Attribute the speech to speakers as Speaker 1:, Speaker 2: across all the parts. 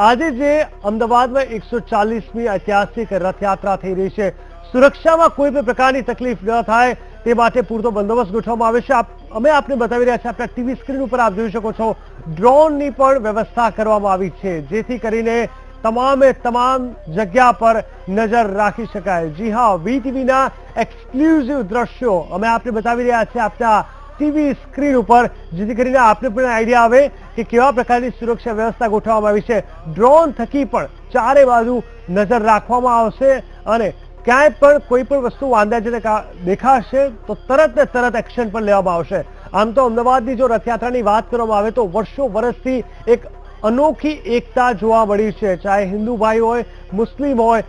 Speaker 1: આજે જે અમદાવાદમાં 140મી ઐતિહાસિક રથયાત્રા થઈ રહી છે, સુરક્ષામાં કોઈ પણ પ્રકારની તકલીફ ન થાય તે માટે પૂરતો બંદોબસ્ત ગોઠવવામાં આવે છે। અમે આપને બતાવી રહ્યા છીએ, આપણા ટીવી સ્ક્રીન ઉપર આપ જોઈ શકો છો, ડ્રોનની પણ વ્યવસ્થા કરવામાં આવી છે, જેથી કરીને તમામે તમામ જગ્યા પર નજર રાખી શકાય। જી હા, વીટીવીના એક્સક્લુઝિવ દ્રશ્યો અમે આપને બતાવી રહ્યા છીએ આપના ટીવી સ્ક્રીન ઉપર, જેથી કરીને આપને પણ આઈડિયા આવે કે કેવા પ્રકારની સુરક્ષા વ્યવસ્થા ગોઠવવામાં આવી છે। ડ્રોન થકી પણ ચારે બાજુ નજર રાખવામાં આવશે અને ક્યાંય પણ કોઈ પણ વસ્તુ વાંધાજનક દેખાશે તો તરત ને તરત એક્શન પણ લેવામાં આવશે। આમ તો અમદાવાદની જો રથયાત્રાની વાત કરવામાં આવે તો વર્ષો વર્ષથી એક અનોખી એકતા જોવા મળી છે, ચાહે હિન્દુ ભાઈ હોય, મુસ્લિમ હોય,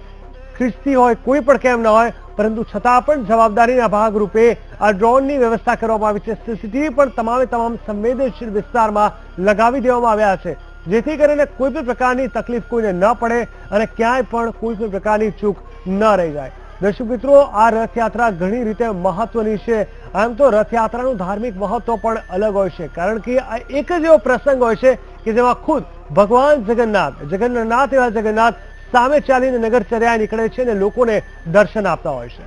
Speaker 1: ખ્રિસ્તી હોય, કોઈ પણ કેમ ન હોય, પરંતુ છતાં પણ જવાબદારીના ભાગરૂપે આ ડ્રોનની વ્યવસ્થા કરવામાં આવી છે। સીસીટીવી પણ તમામ સંવેદનશીલ વિસ્તારમાં લગાવી દેવામાં આવ્યા છે, જેથી કરીને કોઈ પણ પ્રકારની તકલીફ કોઈને ન પડે અને ક્યાંય પણ કોઈ પણ પ્રકારની ચૂક ન રહી જાય। દર્શક મિત્રો, આ રથયાત્રા ઘણી રીતે મહત્વની છે। આમ તો રથયાત્રાનું ધાર્મિક મહત્વ પણ અલગ હોય છે, કારણ કે આ એક જ એવો પ્રસંગ હોય છે કે જેમાં ખુદ ભગવાન જગન્નાથ એવા જગન્નાથ સામે ચાલીને નગરચર્યાએ નીકળે છે અને લોકોને દર્શન આપતા હોય છે।